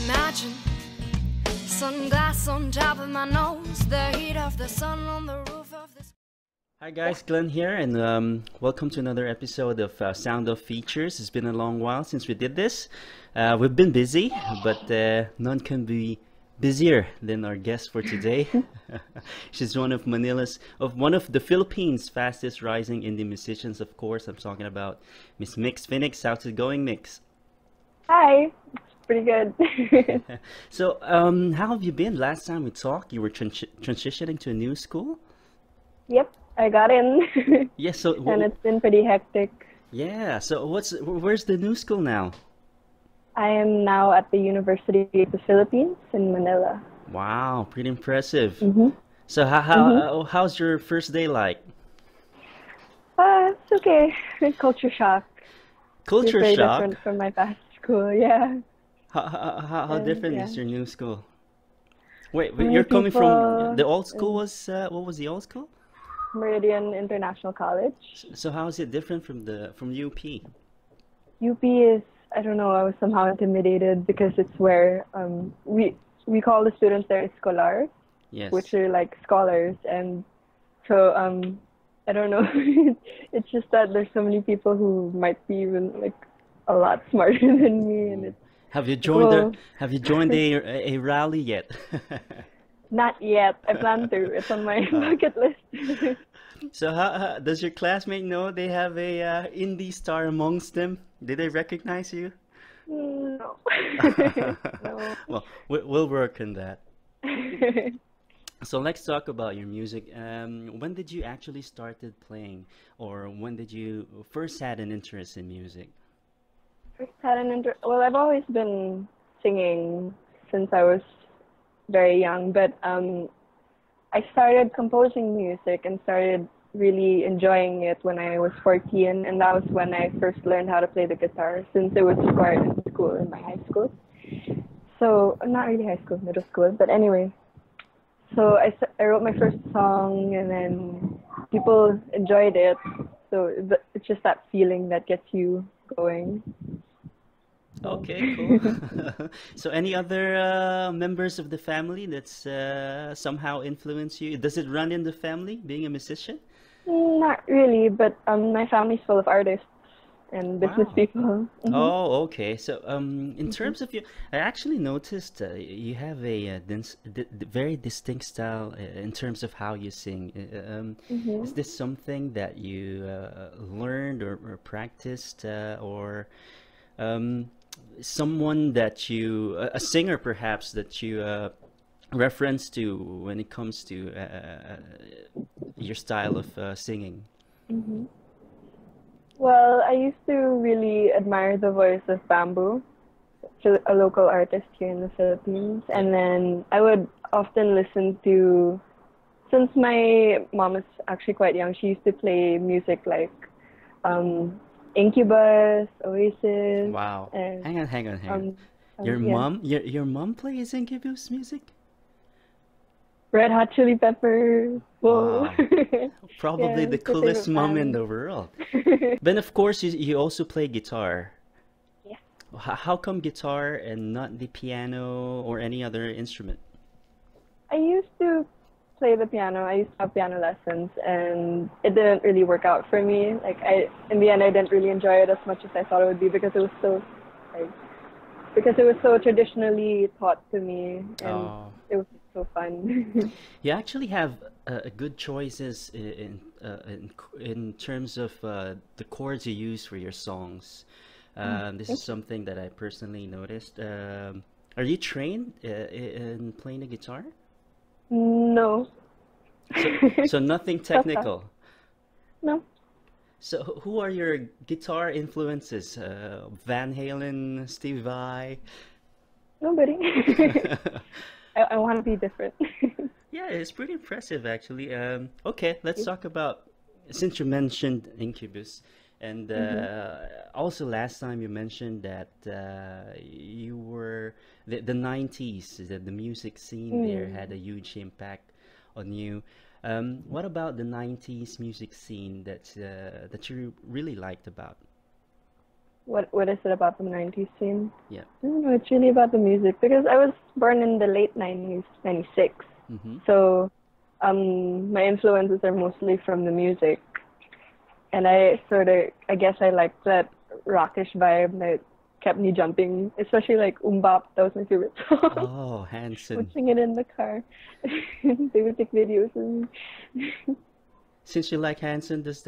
Imagine sunglasses on top of my nose, the heat of the sun on the roof of this. Hi guys, Glenn here, and welcome to another episode of Sound of Features. It's been a long while since we did this. We've been busy, but none can be busier than our guest for today. She's one of one of the Philippines' fastest rising indie musicians. Of course, I'm talking about Miss Mix Fenix. How's it going, Mix? Hi, it's pretty good. So, how have you been? Last time we talked, you were transitioning to a new school. Yep, I got in. Yes. So, and it's been pretty hectic. yeah. So, where's the new school now? I am now at the University of the Philippines in Manila. Wow, pretty impressive. Mm-hmm. So, how's your first day like? It's okay. Culture shock. Culture It's very shock. different from my past school. Yeah. How different is your new school? Wait, Many you're coming from people- the old school was what was the old school? Meridian International College. So how is it different from UP? UP is, I don't know, I was somehow intimidated because it's where we call the students there scholars, Yes. which are like scholars, and so I don't know. It's just that there's so many people who might be even like a lot smarter than me, and it's Have you joined Well- Have you joined a rally yet? not yet. I plan to. It's on my bucket list. So how does your classmate know they have a indie star amongst them? Did they recognize you? No. No. Well, we'll work on that. So let's talk about your music. When did you actually started playing, or when did you first had an interest in music? Well, I've always been singing since I was very young, but I started composing music and started really enjoying it when I was 14, and that was when I first learned how to play the guitar, since it was required in school, in my high school. So, not really high school, middle school, but anyway. So I wrote my first song, and then people enjoyed it. So it's just that feeling that gets you going. Okay, cool. So any other members of the family that's somehow influenced you? Does it run in the family, being a musician? Not really, but my family's full of artists and business Wow. people. Mhm. Oh, okay. So, in terms of you, I actually noticed you have a very distinct style in terms of how you sing. Is this something that you learned or practiced, or someone that a singer perhaps that you reference to when it comes to your style of singing? Well, I used to really admire the voice of Bamboo, a local artist here in the Philippines. And then I would often listen to, since my mom is actually quite young, she used to play music like Incubus, Oasis. Wow. And, Hang on. Your yeah. your mom plays Incubus music? Red Hot Chili Peppers. Whoa. Wow. Probably Yeah, the it's my coolest favorite mom in band. the world. But of course, you also play guitar. Yeah. How come guitar and not the piano or any other instrument? I used to play the piano. I used to have piano lessons, and it didn't really work out for me. Like in the end, I didn't really enjoy it as much as I thought it would be because it was so traditionally taught to me, and Oh. it was so fun. You actually have good choices in terms of the chords you use for your songs. This is something that I personally noticed. Are you trained in playing the guitar? No. So nothing technical. No. So who are your guitar influences? Van Halen, Steve Vai? Nobody. I want to be different. Yeah, it's pretty impressive actually. Okay, let's talk about, since you mentioned Incubus, and also last time you mentioned that you were the 90s, that the music scene there had a huge impact on you. What about the 90s music scene that you really liked about? What is it about the 90s scene? Yeah. I don't know, it's really about the music because I was born in the late 90s, 96. Mm-hmm. So my influences are mostly from the music. And I guess I liked that rockish vibe that kept me jumping, especially like Bap. That was my favorite song. Oh, I would Hanson. sing it in the car. They would take videos of me. Since you like Hanson, does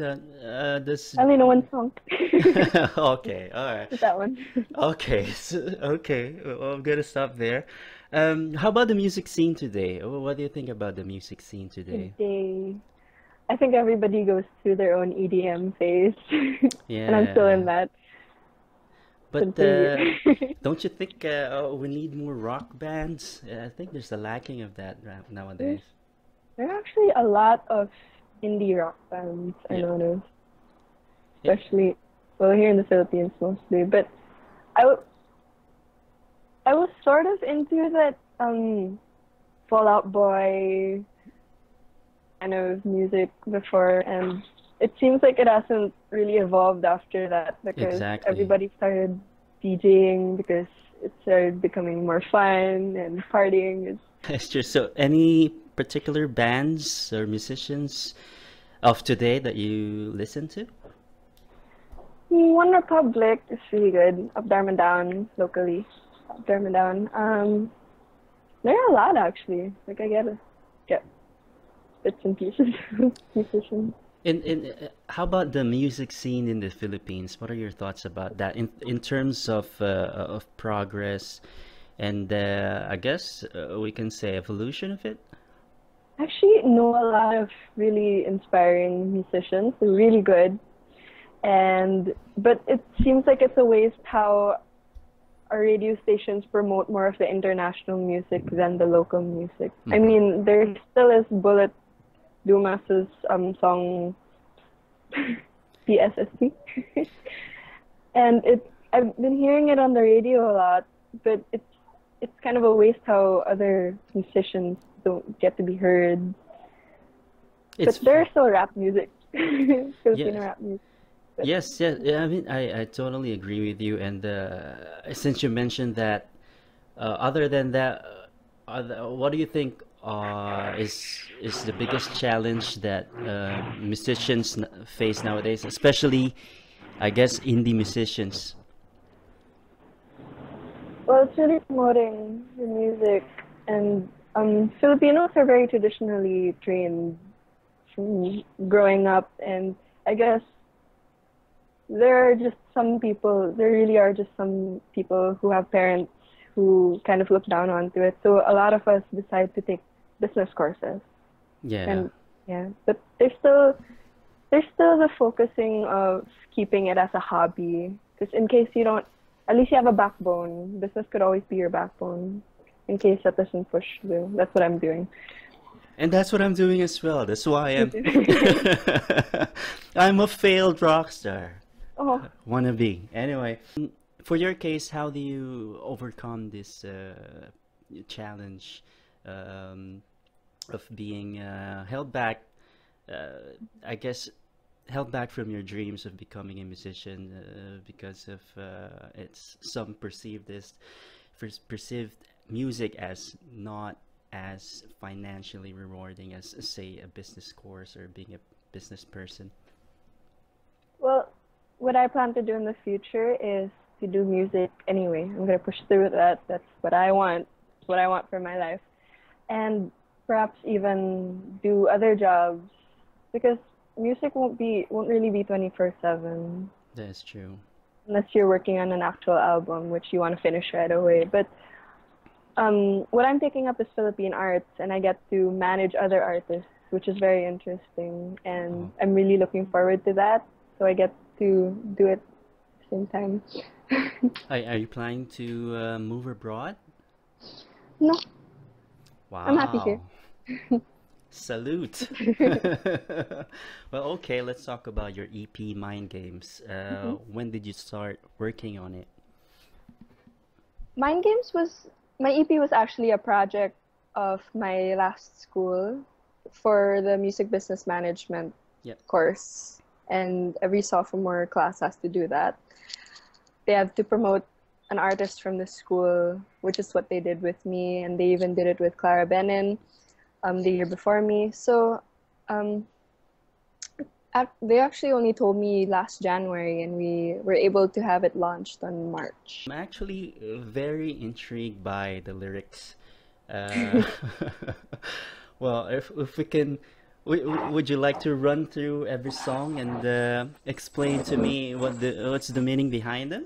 I only know one song. okay, all right. Just that one. Okay, okay. Well, I'm gonna stop there. How about the music scene today? What do you think about the music scene today? Today, I think everybody goes through their own EDM phase, and I'm still in Yeah, that. but Continue. don't you think we need more rock bands? I think there's a lacking of that There's nowadays. there are actually a lot of indie rock bands I Yeah, noticed, yeah, especially well here in the Philippines mostly. But I, w- I was sort of into that Fallout Boy kind of music before, and it seems like it hasn't really evolved after that because exactly. everybody started DJing because it started becoming more fun and partying is It's true. So, any particular bands or musicians of today that you listen to? One Republic is really good. Up Dharma Down locally. Up Dharma Down. There are a lot actually. Like I get bits and pieces of musicians. How about the music scene in the Philippines? What are your thoughts about that in terms of progress and I guess we can say evolution of it? I actually know a lot of really inspiring musicians. They're really good. But it seems like it's a waste how our radio stations promote more of the international music than the local music. I Hmm. mean, there still is Bullet Dumas's song PSST, and I've been hearing it on the radio a lot, but it's kind of a waste how other musicians don't get to be heard. But It's there's still rap music, Filipino yes, rap music. But yes, yes. Yeah, I mean, I totally agree with you. And since you mentioned that, other than that, what do you think is the biggest challenge that musicians face nowadays, especially, I guess, indie musicians? well, it's really promoting the music, and Filipinos are very traditionally trained from growing up, and I guess there really are just some people who have parents who kind of look down onto it. So a lot of us decide to take business courses, Yeah, and yeah, but there's still the focusing of keeping it as a hobby. Because in case you don't, at least you have a backbone. Business could always be your backbone. In case that doesn't push through, that's what I'm doing. and that's what I'm doing as well. That's why Me I'm too. I'm a failed rock star. Oh, Wanna be. Anyway, for your case, how do you overcome this challenge um, of being held back? I guess held back from your dreams of becoming a musician because of it's some perceived music as not as financially rewarding as say a business course or being a business person. well, what I plan to do in the future is to do music anyway. I'm gonna push through with that. That's what I want. It's what I want for my life. And perhaps even do other jobs because music won't really be 24/7 That's true. unless you're working on an actual album which you want to finish right away. But what I'm taking up is Philippine arts, and I get to manage other artists, which is very interesting, Oh. and I'm really looking forward to that. So I get to do it at the same time. Are you planning to move abroad? No, I'm happy here. Wow. Salute. Well, okay, let's talk about your EP Mind Games. Mhm. When did you start working on it? Mind Games was my EP was actually a project of my last school. for the music business management Yep. course, and every sophomore class has to do that. They have to promote an artist from the school, which is what they did with me, and they even did it with Clara Benin the year before me. So um, they actually only told me last January, and we were able to have it launched on March. I'm actually very intrigued by the lyrics. Uh, well, if we can, would you like to run through every song and explain to me what's the meaning behind them?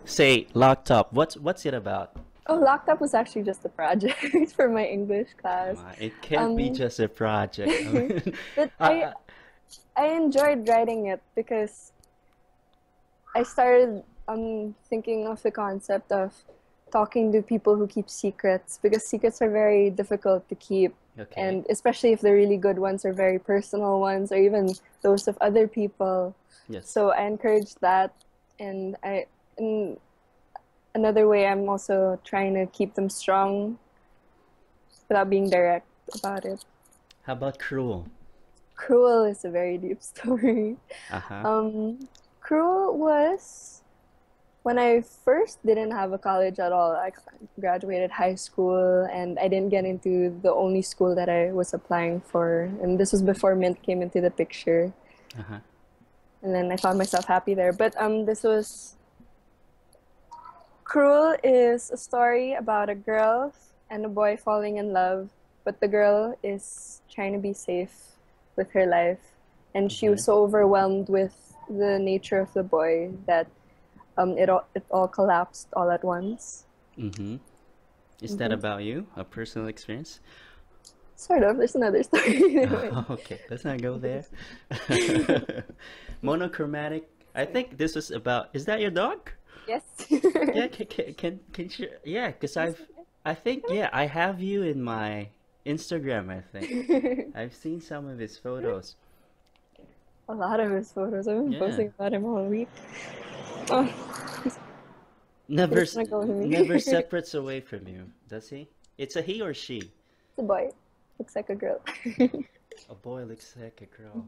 Say, Locked Up. What's it about? Oh, Locked Up was actually just a project for my English Come class. on, it can't be Um, just a project. I mean, but I, I enjoyed writing it because I started thinking of the concept of talking to people who keep secrets, because secrets are very difficult to keep, okay. and especially if the really good ones are very personal ones or even those of other people. Yes. So I encourage that, and in another way, I'm also trying to keep them strong without being direct about it. How about Cruel? Cruel is a very deep story. Uh-huh. Cruel was when I first didn't have a college at all. I graduated high school and I didn't get into the only school that I was applying for. And this was before Mint came into the picture. Uh-huh. And then I found myself happy there. But this was Cruel is a story about a girl and a boy falling in love, but the girl is trying to be safe with her life. And she was so overwhelmed with the nature of the boy that it all collapsed all at once. Mm-hmm. Is that about you? A personal experience? Sort of. There's another story. Okay, let's not go there. Monochromatic. I think this was about. Is that your dog? Yes. Yeah. Can you? Yeah, because I think yeah, I have you in my Instagram. I think I've seen some of his photos. A lot of his photos. I've been Yeah. posting about him all week. Oh, Never, He's gonna go with me. never separates away from you, does he? It's a he or she? it's a boy. Looks like a girl. A boy looks like a girl.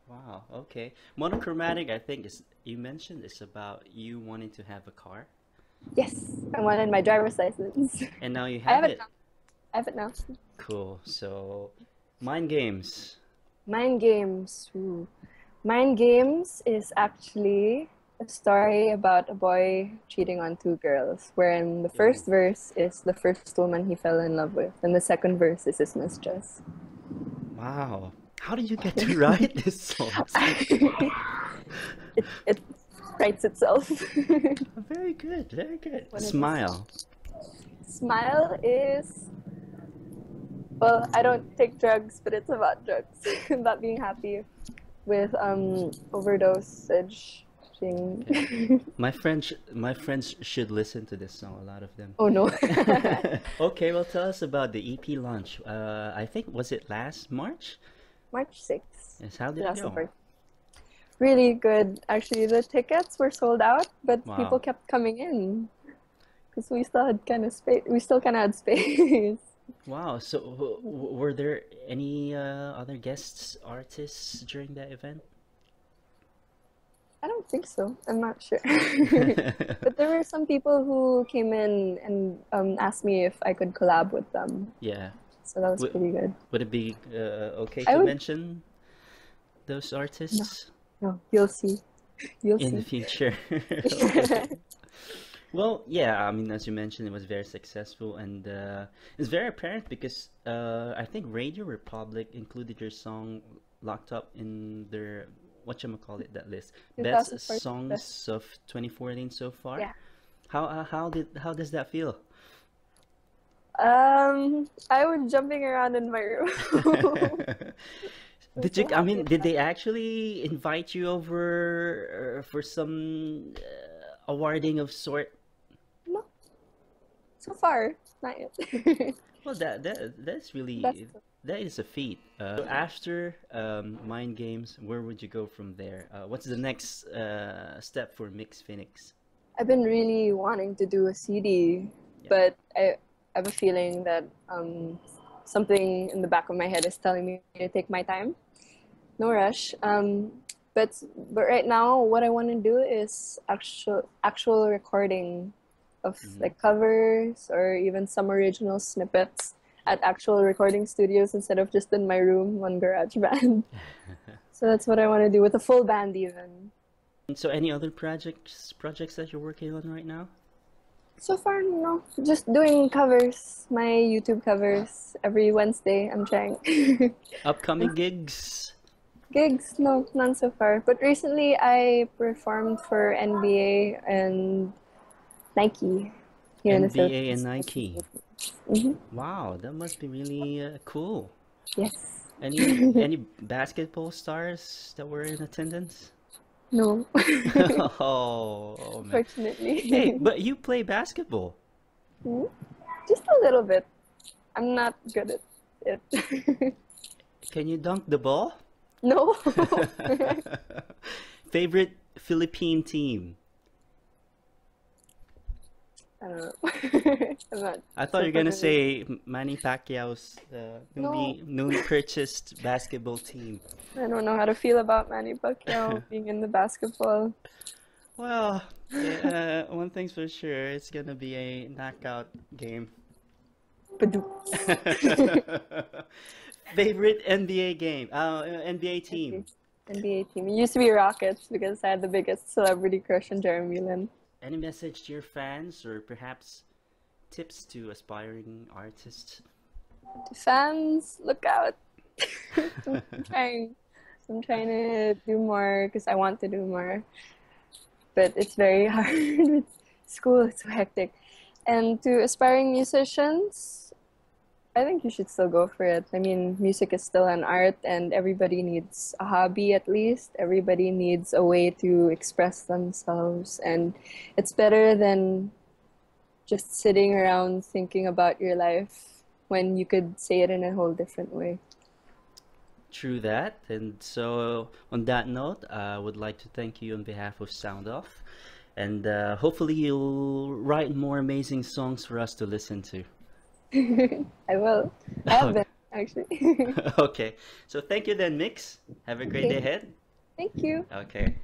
Wow, okay. Monochromatic, I think, is you mentioned it's about you wanting to have a car, Yes, I wanted my driver's license. and now you I have have it it. now. I have it now. Cool. So, Mind Games. Mind Games. Ooh. Mind Games is actually a story about a boy cheating on two girls, wherein the first verse is the first woman he fell in love with, and the second verse is his mistress. Wow. How did you get to write this song? It writes itself. Very good, very good. What is it? Smile. Smile is, well, I don't take drugs, but it's about drugs. About being happy with overdosage. My friends should listen to this song. A lot of them. Oh no. Okay, well, tell us about the EP launch. I think was it last March? March 6th. Yes. How did it go? 2004. Really good. Actually, the tickets were sold out, but Wow. people kept coming in because we still had kind of space. We still kind of had space. Wow. So, were there any other guests, artists during that event? I don't think so. I'm not sure. But there were some people who came in and asked me if I could collab with them. Yeah. So that was Would- pretty good. Would it be okay I to would- mention those artists No, you'll see. You'll in the see. future? Okay. Well, yeah, I mean, as you mentioned, it was very successful, and it's very apparent because I think Radio Republic included your song "Locked Up" in their whatchamacallit that list, best 2014 songs of 2014 so far. Yeah. How does that feel? I was jumping around in my room. Did you? I mean, did they actually invite you over for some awarding of sort? No, so far, not yet. Well, that's really That's- that is a feat. So after Mind Games, where would you go from there? What's the next step for Mix Phoenix? I've been really wanting to do a CD, Yeah. but I have a feeling that something in the back of my head is telling me to take my time. No rush. But right now, what I want to do is actual recording of like covers or even some original snippets at actual recording studios instead of just in my room on GarageBand. So that's what I want to do with a full band even. And so, any other projects that you're working on right now? So far, no. Just doing covers, my YouTube covers every Wednesday. I'm trying. Upcoming gigs? Gigs, no, none so far. But recently, I performed for NBA and Nike here in the NBA and Philippines. Nike. Hmm. Wow, that must be really cool. Yes. Any basketball stars that were in attendance? No, Oh, man. fortunately. Hey, but you play basketball. Hmm? Just a little bit. I'm not good at it. Can you dunk the ball? No. Favorite Philippine team? I don't know. I'm not I thought you were so gonna familiar. say Manny Pacquiao's No. newly purchased basketball team. I don't know how to feel about Manny Pacquiao being in the basketball. Well, one thing's for sure, it's gonna be a knockout game. Badooks. Favorite NBA game? NBA team. NBA team. It used to be Rockets because I had the biggest celebrity crush on Jeremy Lin. Any message to your fans or perhaps tips to aspiring artists? To fans, look out. I'm trying. I'm trying to do more because I want to do more. But it's very hard with school. It's so hectic. And to aspiring musicians, I think you should still go for it. I mean, music is still an art, and everybody needs a hobby at least. Everybody needs a way to express themselves, and it's better than just sitting around thinking about your life when you could say it in a whole different way. True that. And so, on that note, I would like to thank you on behalf of Sound Off. And hopefully, you'll write more amazing songs for us to listen to. I will. I have been, actually. Okay. So, thank you then, Mix. Have a great day Okay. ahead. Thank you. Okay.